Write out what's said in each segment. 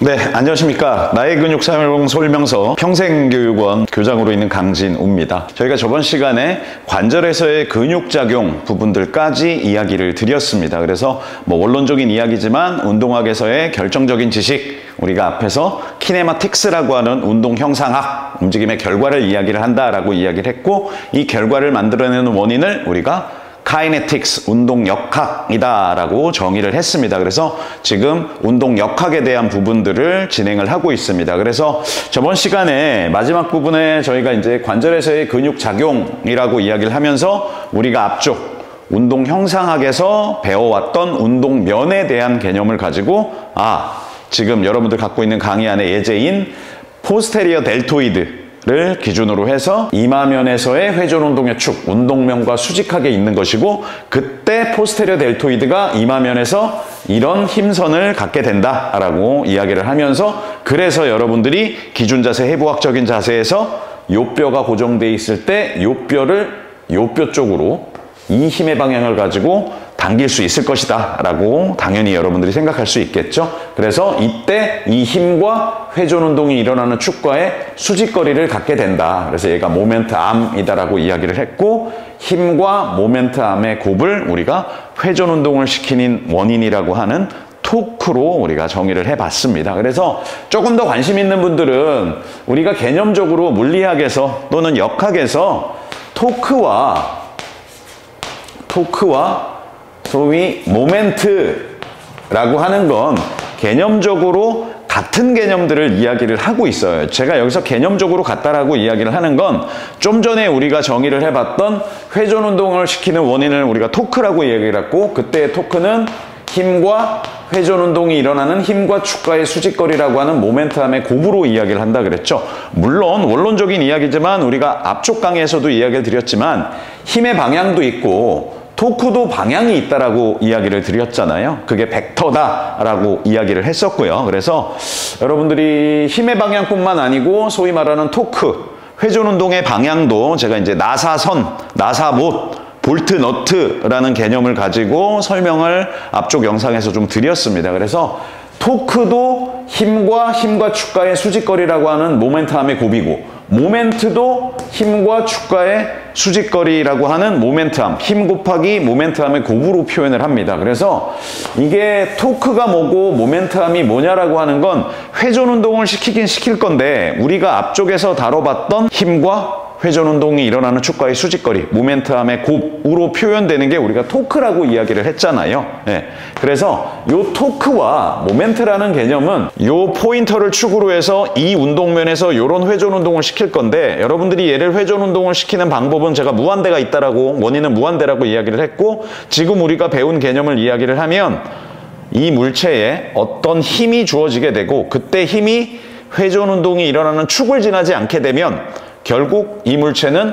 네, 안녕하십니까. 나의 근육 사용 설명서 평생교육원 교장으로 있는 강진우입니다. 저희가 저번 시간에 관절에서의 근육작용 부분들까지 이야기를 드렸습니다. 그래서 원론적인 이야기지만 운동학에서의 결정적인 지식, 우리가 앞에서 키네마틱스라고 하는 운동 형상학, 움직임의 결과를 이야기를 한다라고 이야기를 했고, 이 결과를 만들어내는 원인을 우리가 카이네틱스, 운동역학이다 라고 정의를 했습니다. 그래서 지금 운동역학에 대한 부분들을 진행을 하고 있습니다. 그래서 저번 시간에 마지막 부분에 저희가 이제 관절에서의 근육작용이라고 이야기를 하면서 우리가 앞쪽 운동 형상학에서 배워왔던 운동면에 대한 개념을 가지고 지금 여러분들 갖고 있는 강의 안에 예제인 포스테리어 델토이드 를 기준으로 해서 이마면에서의 회전운동의 축, 운동면과 수직하게 있는 것이고, 그때 포스테리어 델토이드가 이마면에서 이런 힘선을 갖게 된다라고 이야기를 하면서, 그래서 여러분들이 기준자세, 해부학적인 자세에서 요 뼈가 고정되어 있을 때 요 뼈를 요 뼈 쪽으로 이 힘의 방향을 가지고 당길 수 있을 것이다 라고 당연히 여러분들이 생각할 수 있겠죠. 그래서 이때 이 힘과 회전 운동이 일어나는 축과의 수직거리를 갖게 된다. 그래서 얘가 모멘트 암이다 라고 이야기를 했고, 힘과 모멘트 암의 곱을 우리가 회전 운동을 시키는 원인이라고 하는 토크로 우리가 정의를 해봤습니다. 그래서 조금 더 관심 있는 분들은 우리가 개념적으로 물리학에서 또는 역학에서 토크와 소위 모멘트라고 하는 건 개념적으로 같은 개념들을 이야기를 하고 있어요. 제가 여기서 개념적으로 같다라고 이야기를 하는 건 좀 전에 우리가 정의를 해봤던 회전 운동을 시키는 원인을 우리가 토크라고 이야기를 했고, 그때의 토크는 힘과 회전 운동이 일어나는 힘과 축과의 수직거리라고 하는 모멘텀의 곱으로 이야기를 한다 그랬죠. 물론 원론적인 이야기지만 우리가 앞쪽 강의에서도 이야기를 드렸지만 힘의 방향도 있고 토크도 방향이 있다라고 이야기를 드렸잖아요. 그게 벡터다라고 이야기를 했었고요. 그래서 여러분들이 힘의 방향뿐만 아니고 소위 말하는 토크, 회전 운동의 방향도 제가 이제 나사선, 나사못, 볼트 너트라는 개념을 가지고 설명을 앞쪽 영상에서 좀 드렸습니다. 그래서 토크도 힘과 축과의 수직거리라고 하는 모멘텀의 곱이고, 모멘트도 힘과 축과의 수직거리라고 하는 모멘텀, 힘 곱하기 모멘텀의 곱으로 표현을 합니다. 그래서 이게 토크가 뭐고 모멘텀이 뭐냐라고 하는 건 회전 운동을 시키긴 시킬 건데, 우리가 앞쪽에서 다뤄봤던 힘과 회전 운동이 일어나는 축과의 수직거리, 모멘텀의 곱으로 표현되는 게 우리가 토크라고 이야기를 했잖아요. 그래서 요 토크와 모멘트라는 개념은 요 포인터를 축으로 해서 이 운동면에서 요런 회전 운동을 시킬 건데, 여러분들이 얘를 회전 운동을 시키는 방법은 제가 무한대가 있다라고, 원인은 무한대라고 이야기를 했고, 지금 우리가 배운 개념을 이야기를 하면 이 물체에 어떤 힘이 주어지게 되고, 그때 힘이 회전 운동이 일어나는 축을 지나지 않게 되면 결국 이 물체는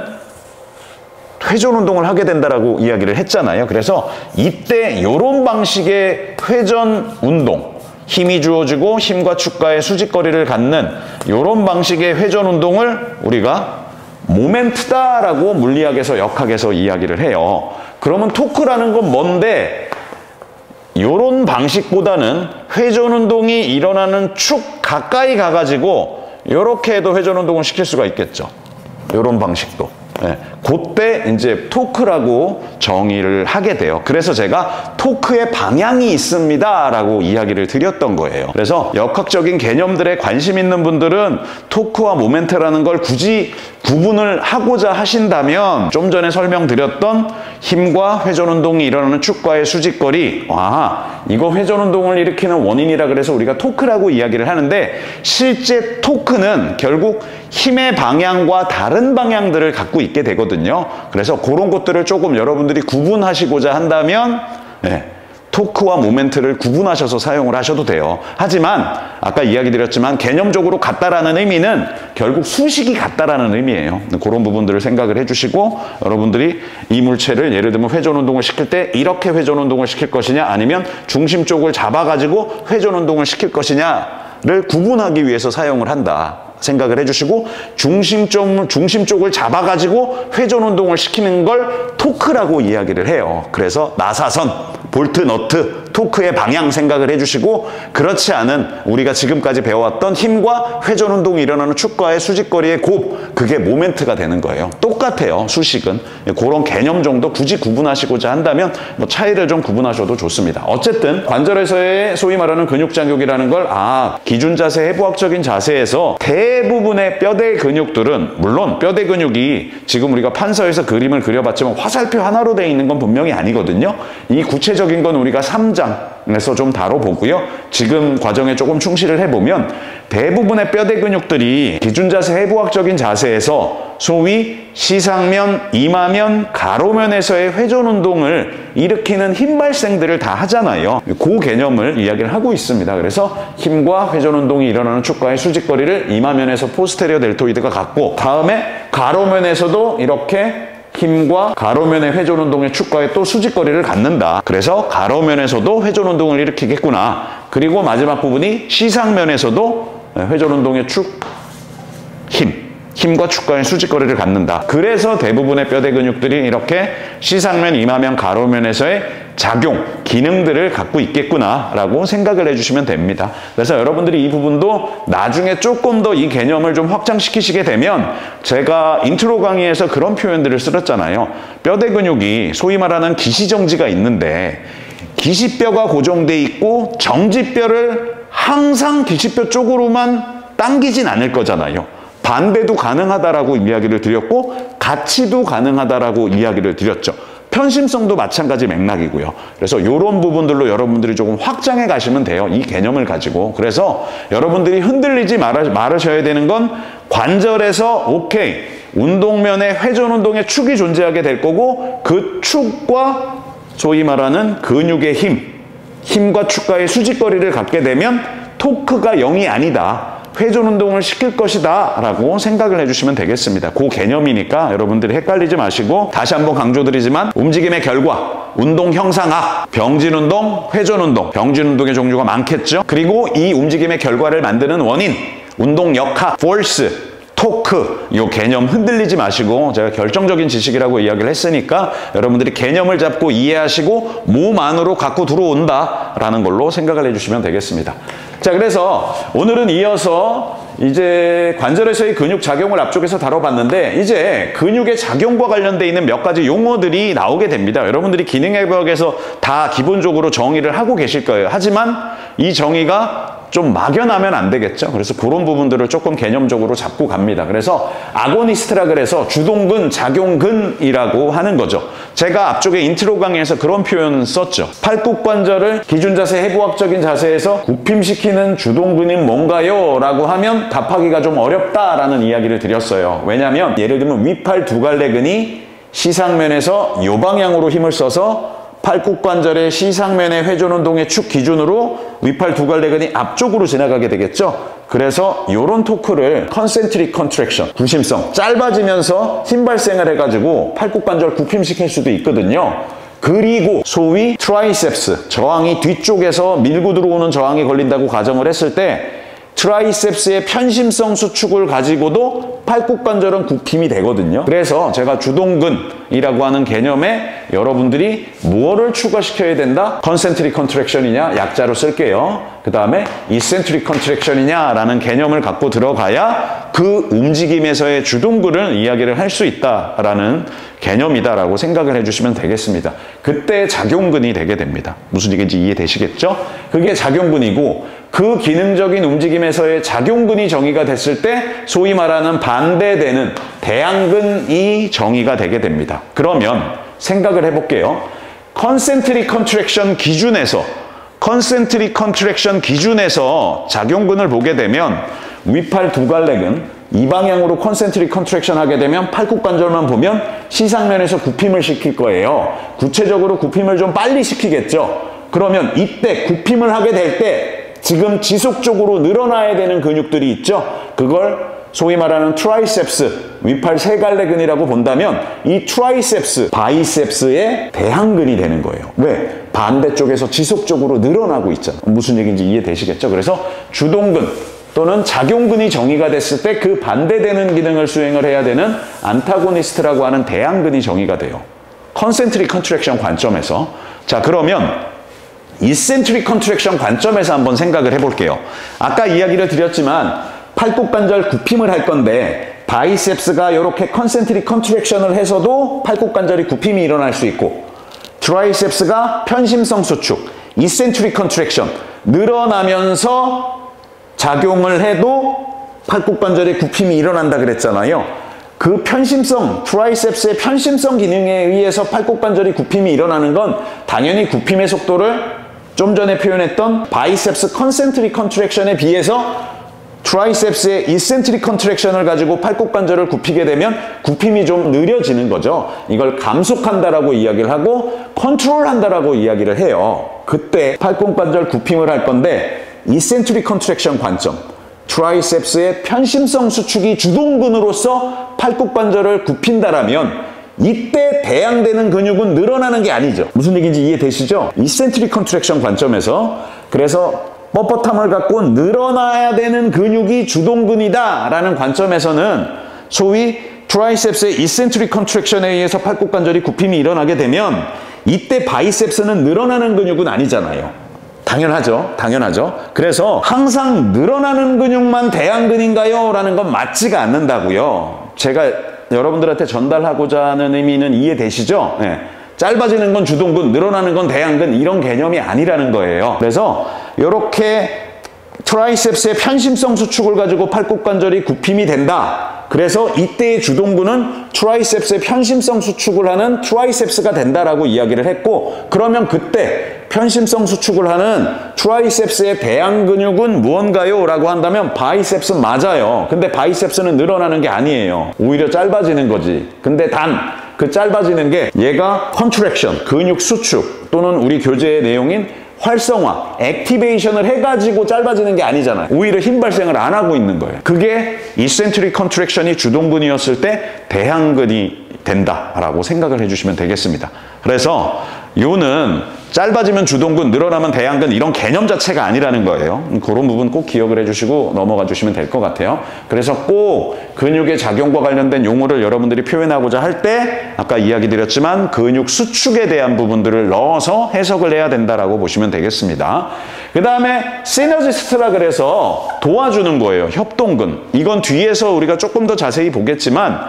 회전 운동을 하게 된다라고 이야기를 했잖아요. 그래서 이때 이런 방식의 회전 운동, 힘이 주어지고 힘과 축과의 수직거리를 갖는 이런 방식의 회전 운동을 우리가 모멘트다라고 물리학에서 역학에서 이야기를 해요. 그러면 토크라는 건 뭔데? 이런 방식보다는 회전 운동이 일어나는 축 가까이 가가지고 이렇게 해도 회전 운동을 시킬 수가 있겠죠. 이런 방식도. 그때 이제 토크라고 정의를 하게 돼요. 그래서 제가 토크의 방향이 있습니다 라고 이야기를 드렸던 거예요. 그래서 역학적인 개념들에 관심 있는 분들은 토크와 모멘트라는 걸 굳이 구분을 하고자 하신다면, 좀 전에 설명드렸던 힘과 회전 운동이 일어나는 축과의 수직거리, 이거 회전 운동을 일으키는 원인이라 그래서 우리가 토크라고 이야기를 하는데, 실제 토크는 결국 힘의 방향과 다른 방향들을 갖고 있게 되거든요. 그래서 그런 것들을 조금 여러분들이 구분하시고자 한다면 토크와 모멘트를 구분하셔서 사용을 하셔도 돼요. 하지만 아까 이야기 드렸지만 개념적으로 같다라는 의미는 결국 수식이 같다라는 의미예요. 그런 부분들을 생각을 해주시고, 여러분들이 이 물체를 예를 들면 회전 운동을 시킬 때 이렇게 회전 운동을 시킬 것이냐, 아니면 중심 쪽을 잡아가지고 회전 운동을 시킬 것이냐를 구분하기 위해서 사용을 한다 생각을 해주시고, 중심 쪽을 잡아가지고 회전 운동을 시키는 걸 토크라고 이야기를 해요. 그래서 나사선, 볼트 너트 토크의 방향 생각을 해주시고, 그렇지 않은 우리가 지금까지 배워왔던 힘과 회전 운동이 일어나는 축과의 수직거리의 곱, 그게 모멘트가 되는 거예요. 똑같아요, 수식은. 그런 개념 정도 굳이 구분하시고자 한다면 뭐 차이를 좀 구분하셔도 좋습니다. 어쨌든 관절에서의 소위 말하는 근육장육이라는 걸 기준 자세, 해부학적인 자세에서 대부분의 뼈대 근육들은, 물론 뼈대 근육이 지금 우리가 판서에서 그림을 그려봤지만 화살표 하나로 되어 있는 건 분명히 아니거든요. 이 구체적인 건 우리가 3장에서 좀 다뤄보고요. 지금 과정에 조금 충실을 해보면 대부분의 뼈대 근육들이 기준 자세, 해부학적인 자세에서 소위 시상면, 이마면, 가로면에서의 회전 운동을 일으키는 힘 발생들을 다 하잖아요. 그 개념을 이야기를 하고 있습니다. 그래서 힘과 회전 운동이 일어나는 축과의 수직거리를 이마면에서 포스테리어 델토이드가 갖고, 다음에 가로면에서도 이렇게 힘과 가로면의 회전 운동의 축과에 또 수직거리를 갖는다. 그래서 가로면에서도 회전 운동을 일으키겠구나. 그리고 마지막 부분이 시상면에서도 회전 운동의 힘과 축과의 수직거리를 갖는다. 그래서 대부분의 뼈대 근육들이 이렇게 시상면, 이마면, 가로면에서의 작용, 기능들을 갖고 있겠구나라고 생각을 해주시면 됩니다. 그래서 여러분들이 이 부분도 나중에 조금 더 이 개념을 좀 확장시키시게 되면, 제가 인트로 강의에서 그런 표현들을 쓸었잖아요. 뼈대 근육이 소위 말하는 기시정지가 있는데, 기시뼈가 고정돼 있고 정지뼈를 항상 기시뼈 쪽으로만 당기진 않을 거잖아요. 반대도 가능하다라고 이야기를 드렸고, 같이도 가능하다라고 이야기를 드렸죠. 편심성도 마찬가지 맥락이고요. 그래서 이런 부분들로 여러분들이 조금 확장해 가시면 돼요. 이 개념을 가지고. 그래서 여러분들이 흔들리지 말으셔야 되는 건, 관절에서 오케이, 운동면에 회전 운동의 축이 존재하게 될 거고, 그 축과 소위 말하는 근육의 힘과 축과의 수직거리를 갖게 되면 토크가 0이 아니다. 회전 운동을 시킬 것이다 라고 생각을 해주시면 되겠습니다. 그 개념이니까 여러분들이 헷갈리지 마시고, 다시 한번 강조드리지만 움직임의 결과, 운동 형상학, 병진 운동, 회전 운동, 병진 운동의 종류가 많겠죠. 그리고 이 움직임의 결과를 만드는 원인, 운동 역학, force, 토크, 이 개념 흔들리지 마시고, 제가 결정적인 지식이라고 이야기를 했으니까 여러분들이 개념을 잡고 이해하시고 몸 안으로 갖고 들어온다라는 걸로 생각을 해주시면 되겠습니다. 자, 그래서 오늘은 이어서 이제 관절에서의 근육 작용을 앞쪽에서 다뤄봤는데, 이제 근육의 작용과 관련되어 있는 몇 가지 용어들이 나오게 됩니다. 여러분들이 기능해부학에서 다 기본적으로 정의를 하고 계실 거예요. 하지만 이 정의가 좀 막연하면 안 되겠죠. 그래서 그런 부분들을 조금 개념적으로 잡고 갑니다. 그래서 아고니스트라 그래서 주동근, 작용근이라고 하는 거죠. 제가 앞쪽에 인트로 강의에서 그런 표현 썼죠. 팔굽관절을 기준자세, 해부학적인 자세에서 굽힘시키는 주동근이 뭔가요? 라고 하면 답하기가 좀 어렵다라는 이야기를 드렸어요. 왜냐하면 예를 들면 위팔 두갈래근이 시상면에서 요 방향으로 힘을 써서 팔굽관절의 시상면의 회전 운동의 축 기준으로 위팔 두갈래근이 앞쪽으로 지나가게 되겠죠. 그래서 이런 토크를 컨센트릭 컨트랙션, 구심성, 짧아지면서 힘 발생을 해가지고 팔굽관절 굽힘시킬 수도 있거든요. 그리고 소위 트라이셉스, 저항이 뒤쪽에서 밀고 들어오는 저항이 걸린다고 가정을 했을 때, 트라이셉스의 편심성 수축을 가지고도 팔굽관절은 굽힘이 되거든요. 그래서 제가 주동근이라고 하는 개념에 여러분들이 무엇을 추가시켜야 된다? 컨센트릭 컨트랙션이냐? 약자로 쓸게요. 그 다음에 이센트릭 컨트랙션이냐? 라는 개념을 갖고 들어가야 그 움직임에서의 주동근을 이야기를 할 수 있다라는 개념이다라고 생각을 해주시면 되겠습니다. 그때 작용근이 되게 됩니다. 무슨 얘기인지 이해되시겠죠? 그게 작용근이고, 그 기능적인 움직임에서의 작용근이 정의가 됐을 때 소위 말하는 반대되는 대항근이 정의가 되게 됩니다. 그러면 생각을 해볼게요. 컨센트릭 컨트랙션 기준에서 작용근을 보게 되면 위팔 두갈래근, 이 방향으로 컨센트릭 컨트랙션 하게 되면 팔굽관절만 보면 시상면에서 굽힘을 시킬 거예요. 구체적으로 굽힘을 좀 빨리 시키겠죠. 그러면 이때 굽힘을 하게 될 때 지금 지속적으로 늘어나야 되는 근육들이 있죠. 그걸 소위 말하는 트라이셉스, 위팔 세갈래근이라고 본다면 이 트라이셉스, 바이셉스의 대항근이 되는 거예요. 왜? 반대쪽에서 지속적으로 늘어나고 있잖아요. 무슨 얘기인지 이해되시겠죠? 그래서 주동근 또는 작용근이 정의가 됐을 때 그 반대되는 기능을 수행을 해야 되는 안타고니스트라고 하는 대항근이 정의가 돼요. 컨센트릭 컨트랙션 관점에서. 자, 그러면 이센트릭 컨트랙션 관점에서 한번 생각을 해볼게요. 아까 이야기를 드렸지만 팔굽관절 굽힘을 할 건데 바이셉스가 이렇게 컨센트릭 컨트랙션을 해서도 팔굽관절이 굽힘이 일어날 수 있고 트라이셉스가 편심성 수축, 이센트릭 컨트랙션 늘어나면서 작용을 해도 팔굽관절의 굽힘이 일어난다 그랬잖아요. 그 편심성, 트라이셉스의 편심성 기능에 의해서 팔굽관절이 굽힘이 일어나는 건 당연히 굽힘의 속도를 좀 전에 표현했던 바이셉스 컨센트릭 컨트랙션에 비해서 트라이셉스의 이센트릭 컨트랙션을 가지고 팔굽관절을 굽히게 되면 굽힘이 좀 느려지는 거죠. 이걸 감속한다라고 이야기를 하고 컨트롤한다라고 이야기를 해요. 그때 팔꿈관절 굽힘을 할 건데 이센트릭 컨트랙션 관점, 트라이셉스의 편심성 수축이 주동근으로서 팔꿈관절을 굽힌다라면 이때 대항되는 근육은 늘어나는 게 아니죠. 무슨 얘기인지 이해되시죠? 이센트릭 컨트랙션 관점에서 그래서 뻣뻣함을 갖고 늘어나야 되는 근육이 주동근이다 라는 관점에서는 소위 트라이셉스의 이센트릭 컨트랙션에 의해서 팔꿈관절이 굽힘이 일어나게 되면 이때 바이셉스는 늘어나는 근육은 아니잖아요. 당연하죠. 당연하죠. 그래서 항상 늘어나는 근육만 대항근인가요? 라는 건 맞지가 않는다고요. 제가 여러분들한테 전달하고자 하는 의미는 이해되시죠? 네. 짧아지는 건 주동근, 늘어나는 건 대항근 이런 개념이 아니라는 거예요. 그래서 이렇게 트라이셉스의 편심성 수축을 가지고 팔굽관절이 굽힘이 된다. 그래서 이때의 주동근은 트라이셉스의 편심성 수축을 하는 트라이셉스가 된다라고 이야기를 했고 그러면 그때 편심성 수축을 하는 트라이셉스의 배양 근육은 무언가요? 라고 한다면 바이셉스 맞아요. 근데 바이셉스는 늘어나는 게 아니에요. 오히려 짧아지는 거지. 근데 단 그 짧아지는 게 얘가 컨트랙션, 근육 수축 또는 우리 교재의 내용인 활성화, 액티베이션을 해가지고 짧아지는 게 아니잖아요. 오히려 힘 발생을 안 하고 있는 거예요. 그게 이센트릭 컨트랙션이 주동근이었을 때 대항근이 된다라고 생각을 해주시면 되겠습니다. 그래서 요는 짧아지면 주동근, 늘어나면 대항근 이런 개념 자체가 아니라는 거예요. 그런 부분 꼭 기억을 해주시고 넘어가 주시면 될 것 같아요. 그래서 꼭 근육의 작용과 관련된 용어를 여러분들이 표현하고자 할 때 아까 이야기 드렸지만 근육 수축에 대한 부분들을 넣어서 해석을 해야 된다라고 보시면 되겠습니다. 그 다음에 시너지스트라 그래서 도와주는 거예요. 협동근. 이건 뒤에서 우리가 조금 더 자세히 보겠지만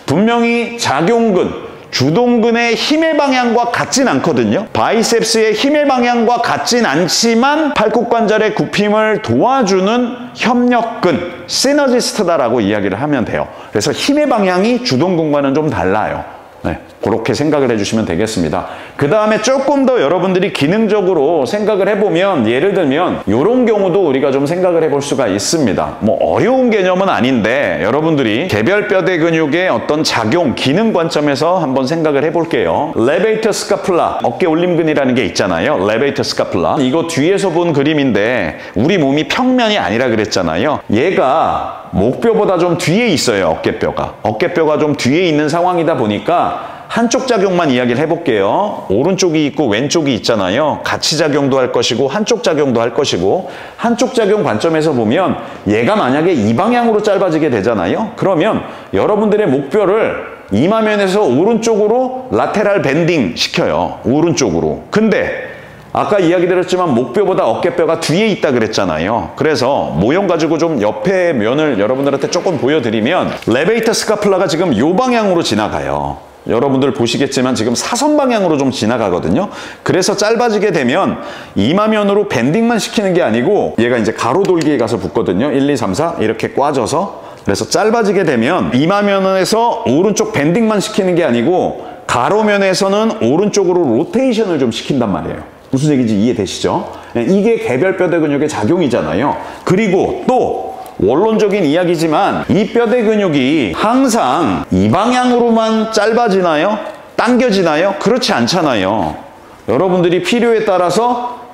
분명히 작용근, 주동근의 힘의 방향과 같진 않거든요. 바이셉스의 힘의 방향과 같진 않지만 팔꿈관절의 굽힘을 도와주는 협력근, 시너지스트다라고 이야기를 하면 돼요. 그래서 힘의 방향이 주동근과는 좀 달라요. 네, 그렇게 생각을 해주시면 되겠습니다. 그 다음에 조금 더 여러분들이 기능적으로 생각을 해보면 예를 들면 이런 경우도 우리가 좀 생각을 해볼 수가 있습니다. 뭐 어려운 개념은 아닌데 여러분들이 개별뼈대 근육의 어떤 작용, 기능 관점에서 한번 생각을 해볼게요. 레베이터 스카플라, 어깨 올림근이라는 게 있잖아요. 레베이터 스카플라. 이거 뒤에서 본 그림인데 우리 몸이 평면이 아니라 그랬잖아요. 얘가 목뼈보다 좀 뒤에 있어요. 어깨뼈가. 어깨뼈가 좀 뒤에 있는 상황이다 보니까 한쪽 작용만 이야기를 해볼게요. 오른쪽이 있고 왼쪽이 있잖아요. 같이 작용도 할 것이고 한쪽 작용도 할 것이고 한쪽 작용 관점에서 보면 얘가 만약에 이 방향으로 짧아지게 되잖아요. 그러면 여러분들의 목뼈를 이마면에서 오른쪽으로 라테랄 밴딩 시켜요. 오른쪽으로. 근데 아까 이야기 드렸지만 목뼈보다 어깨뼈가 뒤에 있다 그랬잖아요. 그래서 모형 가지고 좀 옆에 면을 여러분들한테 조금 보여드리면 레베이터 스카플라가 지금 이 방향으로 지나가요. 여러분들 보시겠지만 지금 사선 방향으로 좀 지나가거든요. 그래서 짧아지게 되면 이마면으로 밴딩만 시키는 게 아니고 얘가 이제 가로 돌기에 가서 붙거든요. 1, 2, 3, 4 이렇게 꽈져서. 그래서 짧아지게 되면 이마면에서 오른쪽 밴딩만 시키는 게 아니고 가로면에서는 오른쪽으로 로테이션을 좀 시킨단 말이에요. 무슨 얘기인지 이해되시죠? 이게 개별뼈대 근육의 작용이잖아요. 그리고 또 원론적인 이야기지만 이 뼈대 근육이 항상 이 방향으로만 짧아지나요? 당겨지나요? 그렇지 않잖아요. 여러분들이 필요에 따라서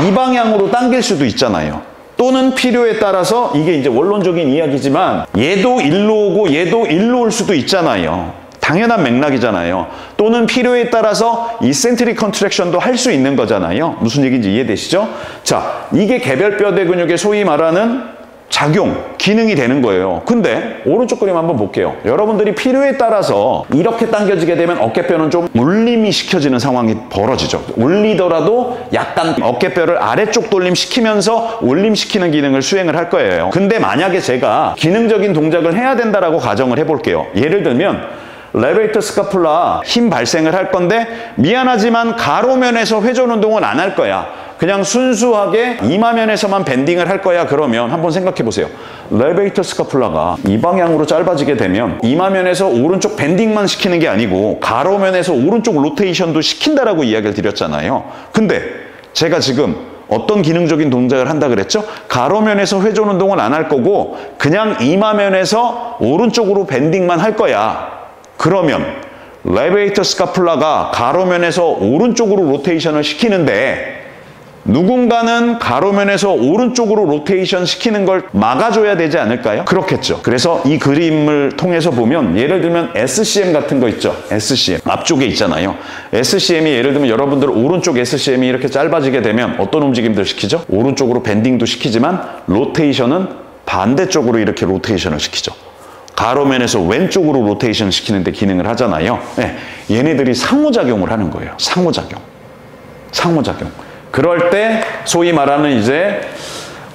이 방향으로 당길 수도 있잖아요. 또는 필요에 따라서 이게 이제 원론적인 이야기지만 얘도 일로 오고 얘도 일로 올 수도 있잖아요. 당연한 맥락이잖아요. 또는 필요에 따라서 이센트릭 컨트랙션도 할 수 있는 거잖아요. 무슨 얘기인지 이해되시죠? 자, 이게 개별뼈대 근육의 소위 말하는 작용, 기능이 되는 거예요. 근데 오른쪽 그림 한번 볼게요. 여러분들이 필요에 따라서 이렇게 당겨지게 되면 어깨뼈는 좀 울림이 시켜지는 상황이 벌어지죠. 울리더라도 약간 어깨뼈를 아래쪽 돌림시키면서 울림시키는 기능을 수행을 할 거예요. 근데 만약에 제가 기능적인 동작을 해야 된다라고 가정을 해볼게요. 예를 들면 레베이터 스카풀라 힘 발생을 할 건데 미안하지만 가로면에서 회전 운동은 안 할 거야. 그냥 순수하게 이마면에서만 밴딩을 할 거야. 그러면 한번 생각해 보세요. 레베이터 스카풀라가 이 방향으로 짧아지게 되면 이마면에서 오른쪽 밴딩만 시키는 게 아니고 가로면에서 오른쪽 로테이션도 시킨다라고 이야기를 드렸잖아요. 근데 제가 지금 어떤 기능적인 동작을 한다 그랬죠? 가로면에서 회전 운동은 안 할 거고 그냥 이마면에서 오른쪽으로 밴딩만 할 거야. 그러면 레베이터 스카풀라가 가로면에서 오른쪽으로 로테이션을 시키는데 누군가는 가로면에서 오른쪽으로 로테이션 시키는 걸 막아줘야 되지 않을까요? 그렇겠죠. 그래서 이 그림을 통해서 보면 예를 들면 SCM 같은 거 있죠. SCM. 앞쪽에 있잖아요. SCM이 예를 들면 여러분들 오른쪽 SCM이 이렇게 짧아지게 되면 어떤 움직임들 시키죠? 오른쪽으로 밴딩도 시키지만 로테이션은 반대쪽으로 이렇게 로테이션을 시키죠. 가로면에서 왼쪽으로 로테이션 시키는데 기능을 하잖아요. 네, 얘네들이 상호작용을 하는 거예요. 상호작용. 그럴 때 소위 말하는 이제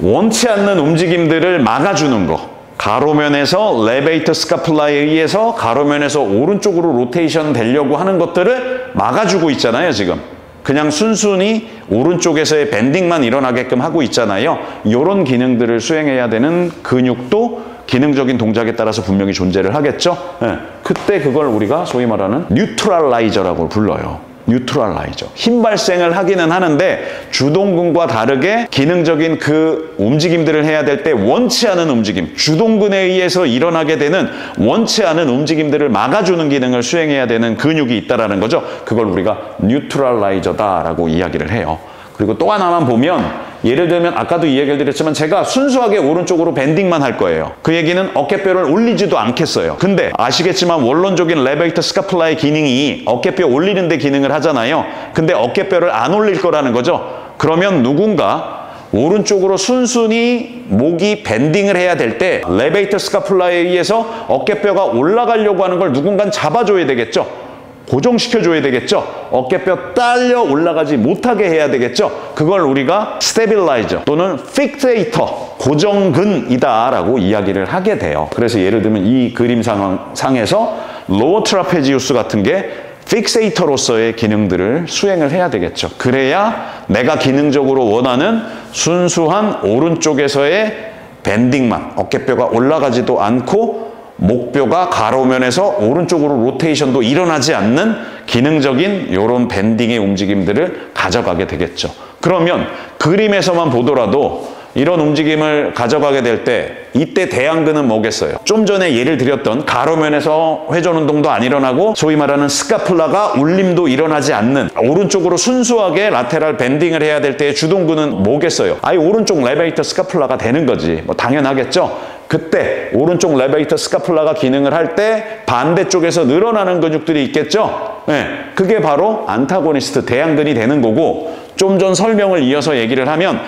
원치 않는 움직임들을 막아주는 거. 가로면에서 레베이터 스카풀라에 의해서 가로면에서 오른쪽으로 로테이션 되려고 하는 것들을 막아주고 있잖아요, 지금. 그냥 순순히 오른쪽에서의 밴딩만 일어나게끔 하고 있잖아요. 이런 기능들을 수행해야 되는 근육도 기능적인 동작에 따라서 분명히 존재를 하겠죠. 네. 그때 그걸 우리가 소위 말하는 뉴트럴라이저라고 불러요. 뉴트럴라이저. 힘 발생을 하기는 하는데 주동근과 다르게 기능적인 그 움직임들을 해야 될 때 원치 않은 움직임, 주동근에 의해서 일어나게 되는 원치 않은 움직임들을 막아주는 기능을 수행해야 되는 근육이 있다는 거죠. 그걸 우리가 뉴트럴라이저다라고 이야기를 해요. 그리고 또 하나만 보면 예를 들면 아까도 이야기를 드렸지만 제가 순수하게 오른쪽으로 밴딩만 할 거예요. 그 얘기는 어깨뼈를 올리지도 않겠어요. 근데 아시겠지만 원론적인 레베이터 스카풀라의 기능이 어깨뼈 올리는 데 기능을 하잖아요. 근데 어깨뼈를 안 올릴 거라는 거죠. 그러면 누군가 오른쪽으로 순순히 목이 밴딩을 해야 될 때 레베이터 스카풀라에 의해서 어깨뼈가 올라가려고 하는 걸 누군가 잡아줘야 되겠죠. 고정시켜줘야 되겠죠. 어깨뼈 딸려 올라가지 못하게 해야 되겠죠. 그걸 우리가 스테빌라이저 또는 픽세이터, 고정근이다라고 이야기를 하게 돼요. 그래서 예를 들면 이 그림 상에서 로어 트라페지우스 같은 게 픽세이터로서의 기능들을 수행을 해야 되겠죠. 그래야 내가 기능적으로 원하는 순수한 오른쪽에서의 밴딩만, 어깨뼈가 올라가지도 않고 목뼈가 가로면에서 오른쪽으로 로테이션도 일어나지 않는 기능적인 이런 밴딩의 움직임들을 가져가게 되겠죠. 그러면 그림에서만 보더라도 이런 움직임을 가져가게 될 때 이때 대안근은 뭐겠어요? 좀 전에 예를 드렸던 가로면에서 회전 운동도 안 일어나고 소위 말하는 스카풀라가 울림도 일어나지 않는 오른쪽으로 순수하게 라테랄 밴딩을 해야 될 때의 주동근은 뭐겠어요? 아예 오른쪽 레베이터 스카풀라가 되는 거지. 뭐 당연하겠죠. 그때 오른쪽 레베이터 스카풀라가 기능을 할 때 반대쪽에서 늘어나는 근육들이 있겠죠. 네, 그게 바로 안타고니스트 대안근이 되는 거고 좀 전 설명을 이어서 얘기를 하면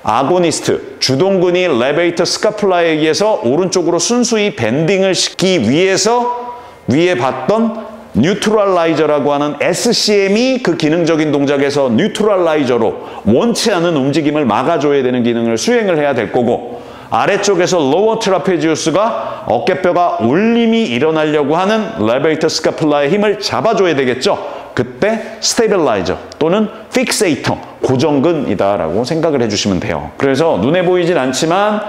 아고니스트, 주동근이 레베이터 스카풀라에 의해서 오른쪽으로 순수히 밴딩을 시키기 위해서 위에 봤던 뉴트럴라이저라고 하는 SCM이 그 기능적인 동작에서 뉴트럴라이저로 원치 않은 움직임을 막아줘야 되는 기능을 수행을 해야 될 거고 아래쪽에서 로어 트라페지우스가 어깨뼈가 울림이 일어나려고 하는 레베이터 스카풀라의 힘을 잡아줘야 되겠죠. 그때 스테빌라이저 또는 픽세이터, 고정근이다라고 생각을 해주시면 돼요. 그래서 눈에 보이진 않지만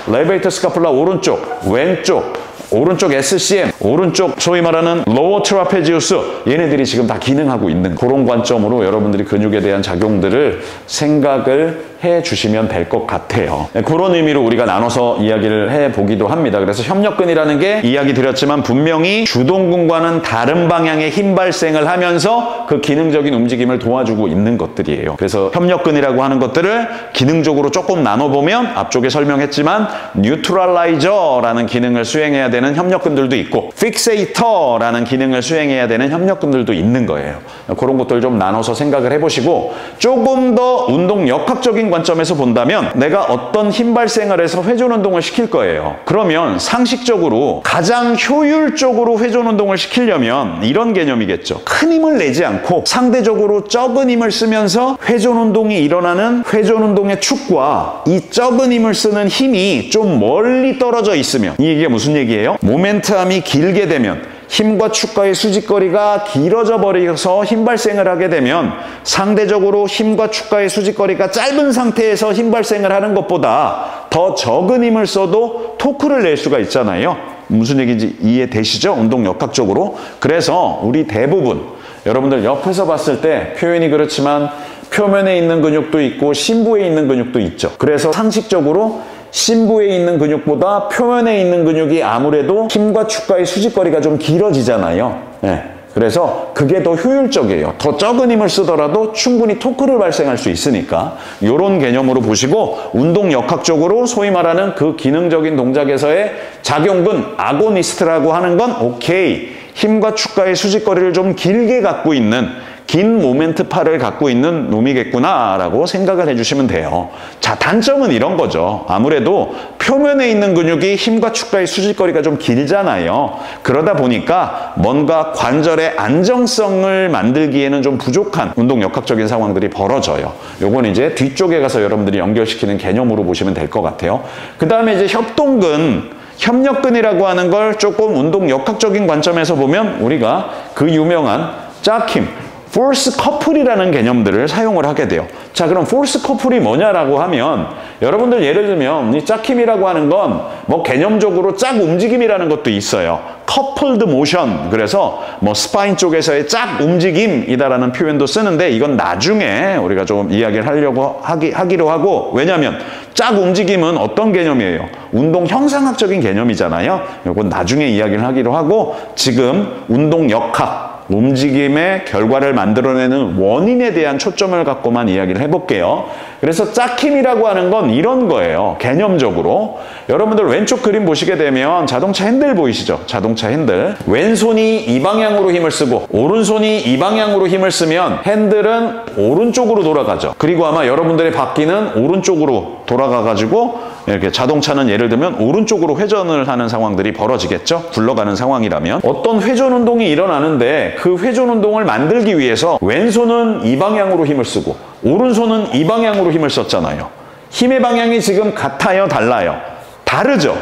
레베이터 스카풀라 오른쪽, 왼쪽, 오른쪽 SCM, 오른쪽 소위 말하는 로어 트라페지우스 얘네들이 지금 다 기능하고 있는 그런 관점으로 여러분들이 근육에 대한 작용들을 생각을 해주시면 될 것 같아요. 그런 의미로 우리가 나눠서 이야기를 해보기도 합니다. 그래서 협력근이라는 게 이야기 드렸지만 분명히 주동근과는 다른 방향의 힘 발생을 하면서 그 기능적인 움직임을 도와주고 있는 것들이에요. 그래서 협력근이라고 하는 것들을 기능적으로 조금 나눠보면 앞쪽에 설명했지만 뉴트럴라이저라는 기능을 수행해야 되는 협력근들도 있고 픽세이터라는 기능을 수행해야 되는 협력근들도 있는 거예요. 그런 것들 좀 나눠서 생각을 해보시고 조금 더 운동 역학적인 역학적인 관점에서 본다면 내가 어떤 힘 발생을 해서 회전 운동을 시킬 거예요. 그러면 상식적으로 가장 효율적으로 회전 운동을 시키려면 이런 개념이겠죠. 큰 힘을 내지 않고 상대적으로 적은 힘을 쓰면서 회전 운동이 일어나는 회전 운동의 축과 이 적은 힘을 쓰는 힘이 좀 멀리 떨어져 있으면, 이게 무슨 얘기예요? 모멘텀이 길게 되면, 힘과 축과의 수직거리가 길어져 버려서 힘 발생을 하게 되면 상대적으로 힘과 축과의 수직거리가 짧은 상태에서 힘 발생을 하는 것보다 더 적은 힘을 써도 토크를 낼 수가 있잖아요. 무슨 얘기인지 이해되시죠? 운동 역학적으로. 그래서 우리 대부분 여러분들 옆에서 봤을 때 표현이 그렇지만 표면에 있는 근육도 있고 심부에 있는 근육도 있죠. 그래서 상식적으로 심부에 있는 근육보다 표면에 있는 근육이 아무래도 힘과 축과의 수직거리가 좀 길어지잖아요. 네. 그래서 그게 더 효율적이에요. 더 적은 힘을 쓰더라도 충분히 토크를 발생할 수 있으니까 이런 개념으로 보시고, 운동 역학적으로 소위 말하는 그 기능적인 동작에서의 작용근, 아고니스트라고 하는 건 오케이, 힘과 축과의 수직거리를 좀 길게 갖고 있는 긴 모멘트 파를 갖고 있는 놈이겠구나 라고 생각을 해주시면 돼요. 자, 단점은 이런 거죠. 아무래도 표면에 있는 근육이 힘과 축과의 수직거리가 좀 길잖아요. 그러다 보니까 뭔가 관절의 안정성을 만들기에는 좀 부족한 운동 역학적인 상황들이 벌어져요. 요건 이제 뒤쪽에 가서 여러분들이 연결시키는 개념으로 보시면 될 것 같아요. 그 다음에 이제 협동근, 협력근이라고 하는 걸 조금 운동 역학적인 관점에서 보면 우리가 그 유명한 짝힘, 포스 커플이라는 개념들을 사용을 하게 돼요. 자, 그럼 포스 커플이 뭐냐라고 하면 여러분들 예를 들면 이 짝힘이라고 하는 건 뭐 개념적으로 짝 움직임이라는 것도 있어요. 커플드 모션, 그래서 뭐 스파인 쪽에서의 짝 움직임이다라는 표현도 쓰는데 이건 나중에 우리가 좀 이야기를 하려고 하기로 하고, 왜냐하면 짝 움직임은 어떤 개념이에요? 운동 형상학적인 개념이잖아요. 이건 나중에 이야기를 하기로 하고, 지금 운동 역학, 움직임의 결과를 만들어내는 원인에 대한 초점을 갖고만 이야기를 해볼게요. 그래서 짝힘이라고 하는 건 이런 거예요. 개념적으로. 여러분들 왼쪽 그림 보시게 되면 자동차 핸들 보이시죠? 자동차 핸들. 왼손이 이 방향으로 힘을 쓰고 오른손이 이 방향으로 힘을 쓰면 핸들은 오른쪽으로 돌아가죠. 그리고 아마 여러분들의 바퀴는 오른쪽으로 돌아가가지고 이렇게 자동차는 예를 들면 오른쪽으로 회전을 하는 상황들이 벌어지겠죠? 굴러가는 상황이라면. 어떤 회전 운동이 일어나는데 그 회전 운동을 만들기 위해서 왼손은 이 방향으로 힘을 쓰고 오른손은 이 방향으로 힘을 썼잖아요. 힘의 방향이 지금 같아요? 달라요? 다르죠?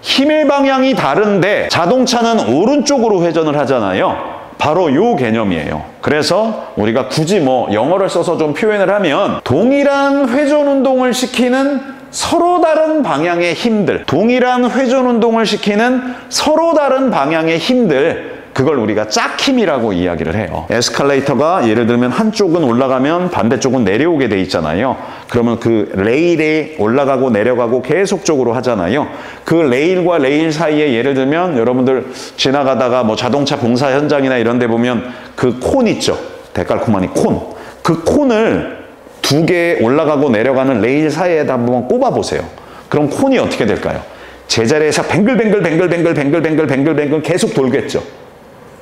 힘의 방향이 다른데 자동차는 오른쪽으로 회전을 하잖아요. 바로 요 개념이에요. 그래서 우리가 굳이 뭐 영어를 써서 좀 표현을 하면 동일한 회전 운동을 시키는 서로 다른 방향의 힘들, 동일한 회전 운동을 시키는 서로 다른 방향의 힘들, 그걸 우리가 짝힘이라고 이야기를 해요. 에스컬레이터가 예를 들면 한쪽은 올라가면 반대쪽은 내려오게 돼 있잖아요. 그러면 그 레일에 올라가고 내려가고 계속적으로 하잖아요. 그 레일과 레일 사이에 예를 들면 여러분들 지나가다가 뭐 자동차 공사 현장이나 이런 데 보면 그 콘 있죠. 데칼코마니 콘. 그 콘을 두 개 올라가고 내려가는 레일 사이에다 한번 꼽아보세요. 그럼 콘이 어떻게 될까요? 제자리에서 뱅글뱅글 계속 돌겠죠.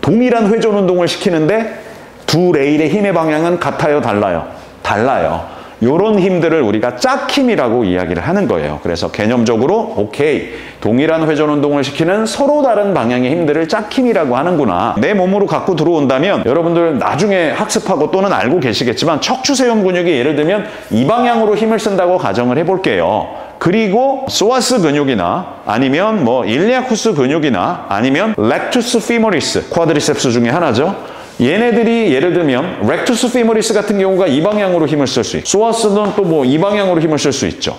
동일한 회전 운동을 시키는데 두 레일의 힘의 방향은 같아요? 달라요? 달라요. 이런 힘들을 우리가 짝힘이라고 이야기를 하는 거예요. 그래서 개념적으로 오케이, 동일한 회전 운동을 시키는 서로 다른 방향의 힘들을 짝힘이라고 하는구나. 내 몸으로 갖고 들어온다면 여러분들 나중에 학습하고 또는 알고 계시겠지만 척추세움 근육이 예를 들면 이 방향으로 힘을 쓴다고 가정을 해볼게요. 그리고 소아스 근육이나 아니면 뭐 일리아쿠스 근육이나 아니면 렉투스 피모리스, 쿼드리셉스 중에 하나죠. 얘네들이 예를 들면 렉투스 피모리스 같은 경우가 이 방향으로 힘을 쓸 수 있고 소아스는 또 뭐 이 방향으로 힘을 쓸 수 있죠.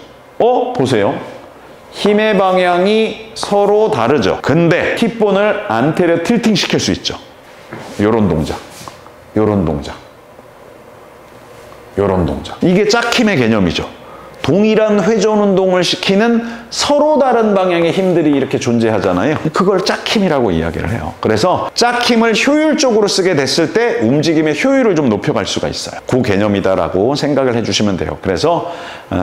보세요. 힘의 방향이 서로 다르죠. 근데 힙본을 안테리어 틸팅 시킬 수 있죠. 요런 동작, 요런 동작, 요런 동작. 이게 짝힘의 개념이죠. 동일한 회전 운동을 시키는 서로 다른 방향의 힘들이 이렇게 존재하잖아요. 그걸 짝힘이라고 이야기를 해요. 그래서 짝힘을 효율적으로 쓰게 됐을 때 움직임의 효율을 좀 높여갈 수가 있어요. 그 개념이다라고 생각을 해주시면 돼요. 그래서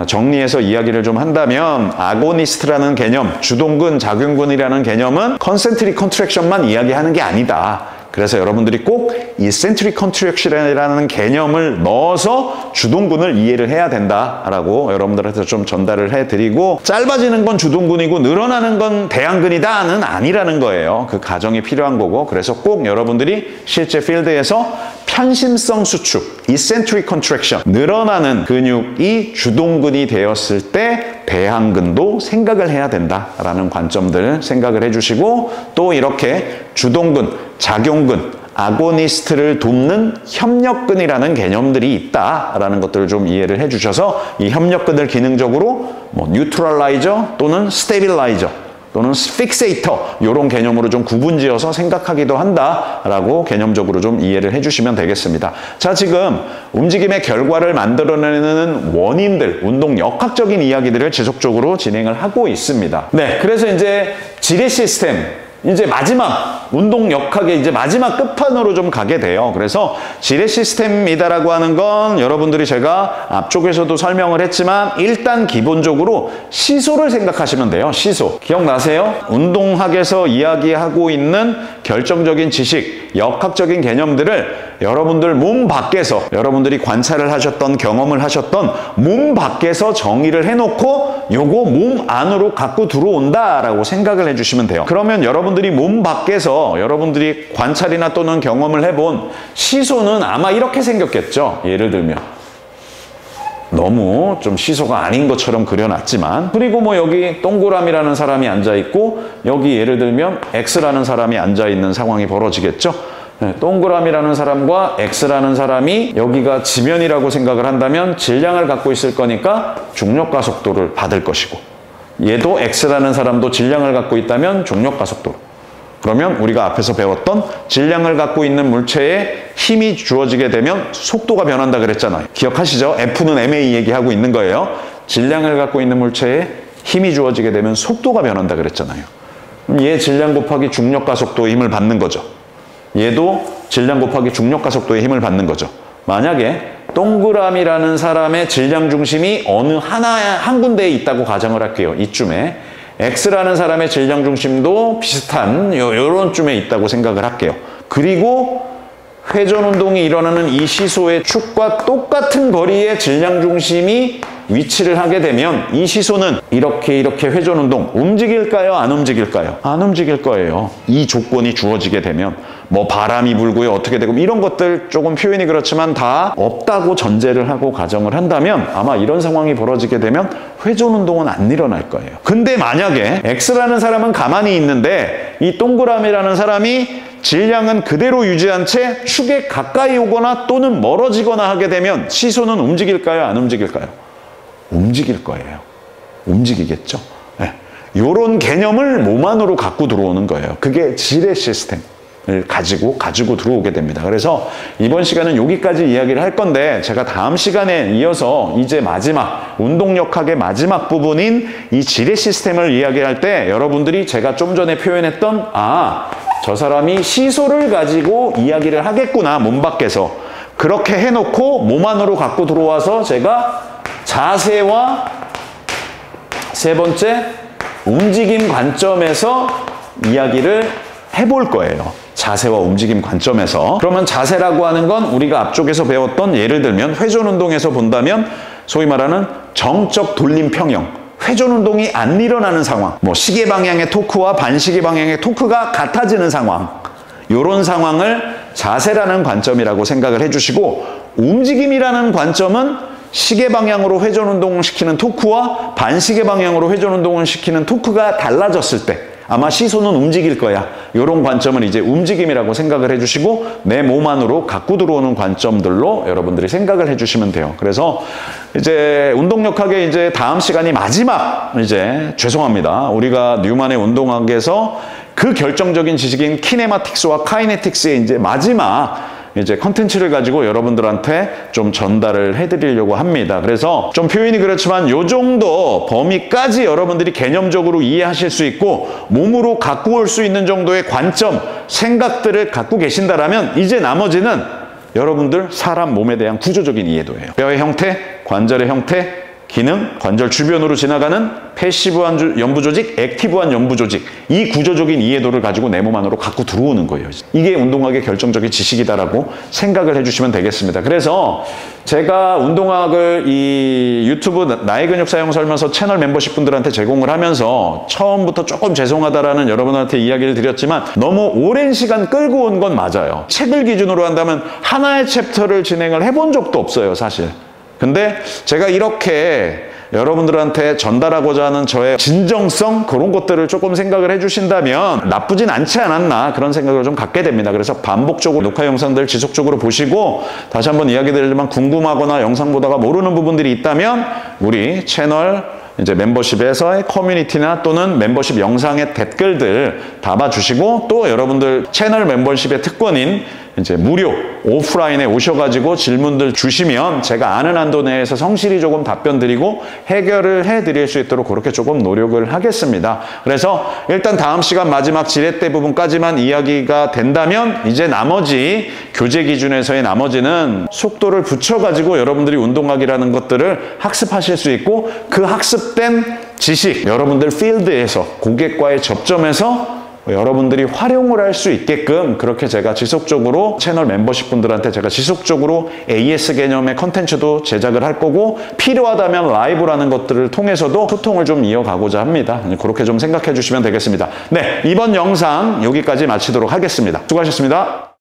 정리해서 이야기를 좀 한다면 아고니스트라는 개념, 주동근, 작용근이라는 개념은 컨센트릭 컨트랙션만 이야기하는 게 아니다. 그래서 여러분들이 꼭 eccentric contraction이라는 개념을 넣어서 주동근을 이해를 해야 된다라고 여러분들한테 좀 전달을 해드리고, 짧아지는 건 주동근이고 늘어나는 건 대안근이다는 아니라는 거예요. 그 가정이 필요한 거고, 그래서 꼭 여러분들이 실제 필드에서 편심성 수축, eccentric contraction, 늘어나는 근육이 주동근이 되었을 때 대안근도 생각을 해야 된다라는 관점들 생각을 해주시고, 또 이렇게 주동근, 작용근, 아고니스트를 돕는 협력근이라는 개념들이 있다라는 것들을 좀 이해를 해주셔서 이 협력근을 기능적으로 뭐 뉴트럴라이저 또는 스테빌라이저 또는 픽세이터 이런 개념으로 좀 구분지어서 생각하기도 한다라고 개념적으로 좀 이해를 해주시면 되겠습니다. 자, 지금 움직임의 결과를 만들어내는 원인들, 운동 역학적인 이야기들을 지속적으로 진행을 하고 있습니다. 네, 그래서 이제 지뢰 시스템, 이제 마지막 운동 역학의 이제 마지막 끝판으로 좀 가게 돼요. 그래서 지뢰 시스템이다라고 하는 건 여러분들이 제가 앞쪽에서도 설명을 했지만 일단 기본적으로 시소를 생각하시면 돼요. 시소. 기억나세요? 운동학에서 이야기하고 있는 결정적인 지식, 역학적인 개념들을 여러분들 몸 밖에서, 여러분들이 관찰을 하셨던, 경험을 하셨던 몸 밖에서 정의를 해놓고 요거 몸 안으로 갖고 들어온다라고 생각을 해주시면 돼요. 그러면 여러분들이 몸 밖에서 여러분들이 관찰이나 또는 경험을 해본 시소는 아마 이렇게 생겼겠죠. 예를 들면 너무 좀 시소가 아닌 것처럼 그려놨지만, 그리고 뭐 여기 동그라미라는 사람이 앉아있고 여기 예를 들면 X라는 사람이 앉아있는 상황이 벌어지겠죠. 네, 동그라미라는 사람과 X라는 사람이 여기가 지면이라고 생각을 한다면 질량을 갖고 있을 거니까 중력가속도를 받을 것이고, 얘도 X라는 사람도 질량을 갖고 있다면 중력가속도. 그러면 우리가 앞에서 배웠던 질량을 갖고 있는 물체에 힘이 주어지게 되면 속도가 변한다 그랬잖아요. 기억하시죠? F는 ma 얘기하고 있는 거예요. 질량을 갖고 있는 물체에 힘이 주어지게 되면 속도가 변한다 그랬잖아요. 그럼 얘 질량 곱하기 중력가속도의 힘을 받는 거죠. 얘도 질량 곱하기 중력가속도의 힘을 받는 거죠. 만약에 동그라미라는 사람의 질량 중심이 어느 한 군데에 있다고 가정을 할게요. 이쯤에. X라는 사람의 질량 중심도 비슷한 요런 쯤에 있다고 생각을 할게요. 그리고 회전 운동이 일어나는 이 시소의 축과 똑같은 거리의 질량 중심이 위치를 하게 되면 이 시소는 이렇게 회전 운동 움직일까요? 안 움직일까요? 안 움직일 거예요. 이 조건이 주어지게 되면 뭐 바람이 불고요, 어떻게 되고 이런 것들 조금 표현이 그렇지만 다 없다고 전제를 하고 가정을 한다면 아마 이런 상황이 벌어지게 되면 회전 운동은 안 일어날 거예요. 근데 만약에 X라는 사람은 가만히 있는데 이 동그라미라는 사람이 질량은 그대로 유지한 채 축에 가까이 오거나 또는 멀어지거나 하게 되면 시소는 움직일까요? 안 움직일까요? 움직일 거예요. 움직이겠죠? 네. 이런 개념을 몸 안으로 갖고 들어오는 거예요. 그게 지뢰 시스템을 가지고 들어오게 됩니다. 그래서 이번 시간은 여기까지 이야기를 할 건데, 제가 다음 시간에 이어서 이제 마지막 운동역학의 마지막 부분인 이 지뢰 시스템을 이야기할 때 여러분들이 제가 좀 전에 표현했던 저 사람이 시소를 가지고 이야기를 하겠구나, 몸 밖에서. 그렇게 해놓고 몸 안으로 갖고 들어와서 제가 자세와 세 번째 움직임 관점에서 이야기를 해볼 거예요. 자세와 움직임 관점에서. 그러면 자세라고 하는 건 우리가 앞쪽에서 배웠던, 예를 들면 회전 운동에서 본다면 소위 말하는 정적 돌림 평형, 회전 운동이 안 일어나는 상황, 뭐 시계 방향의 토크와 반시계 방향의 토크가 같아지는 상황, 이런 상황을 자세라는 관점이라고 생각을 해주시고, 움직임이라는 관점은 시계 방향으로 회전 운동을 시키는 토크와 반시계 방향으로 회전 운동을 시키는 토크가 달라졌을 때 아마 시소는 움직일 거야. 이런 관점을 이제 움직임이라고 생각을 해주시고, 내 몸 안으로 갖고 들어오는 관점들로 여러분들이 생각을 해주시면 돼요. 그래서 이제 운동역학의 이제 다음 시간이 마지막, 이제 죄송합니다. 우리가 뉴만의 운동학에서 그 결정적인 지식인 키네마틱스와 카이네틱스의 이제 마지막 이제 컨텐츠를 가지고 여러분들한테 좀 전달을 해드리려고 합니다. 그래서 좀 표현이 그렇지만 요 정도 범위까지 여러분들이 개념적으로 이해하실 수 있고 몸으로 갖고 올 수 있는 정도의 관점, 생각들을 갖고 계신다라면 이제 나머지는 여러분들 사람 몸에 대한 구조적인 이해도예요. 뼈의 형태, 관절의 형태, 기능, 관절 주변으로 지나가는 패시브한 연부 조직, 액티브한 연부 조직, 이 구조적인 이해도를 가지고 내 몸 안으로 갖고 들어오는 거예요. 이게 운동학의 결정적인 지식이다라고 생각을 해주시면 되겠습니다. 그래서 제가 운동학을 이 유튜브 나의 근육 사용 설명서 채널 멤버십 분들한테 제공을 하면서 처음부터 조금 죄송하다라는 여러분한테 이야기를 드렸지만 너무 오랜 시간 끌고 온 건 맞아요. 책을 기준으로 한다면 하나의 챕터를 진행을 해본 적도 없어요, 사실. 근데 제가 이렇게 여러분들한테 전달하고자 하는 저의 진정성, 그런 것들을 조금 생각을 해주신다면 나쁘진 않지 않았나, 그런 생각을 좀 갖게 됩니다. 그래서 반복적으로 녹화 영상들 지속적으로 보시고, 다시 한번 이야기 드리지만 궁금하거나 영상 보다가 모르는 부분들이 있다면 우리 채널 이제 멤버십에서의 커뮤니티나 또는 멤버십 영상의 댓글들 담아주시고, 또 여러분들 채널 멤버십의 특권인 이제 무료 오프라인에 오셔가지고 질문들 주시면 제가 아는 한도 내에서 성실히 조금 답변 드리고 해결을 해드릴 수 있도록 그렇게 조금 노력을 하겠습니다. 그래서 일단 다음 시간 마지막 지렛대 부분까지만 이야기가 된다면 이제 나머지 교재 기준에서의 나머지는 속도를 붙여가지고 여러분들이 운동학이라는 것들을 학습하실 수 있고, 그 학습된 지식 여러분들 필드에서 고객과의 접점에서 여러분들이 활용을 할 수 있게끔 그렇게 제가 지속적으로 채널 멤버십 분들한테 제가 지속적으로 AS 개념의 컨텐츠도 제작을 할 거고, 필요하다면 라이브라는 것들을 통해서도 소통을 좀 이어가고자 합니다. 그렇게 좀 생각해 주시면 되겠습니다. 네, 이번 영상 여기까지 마치도록 하겠습니다. 수고하셨습니다.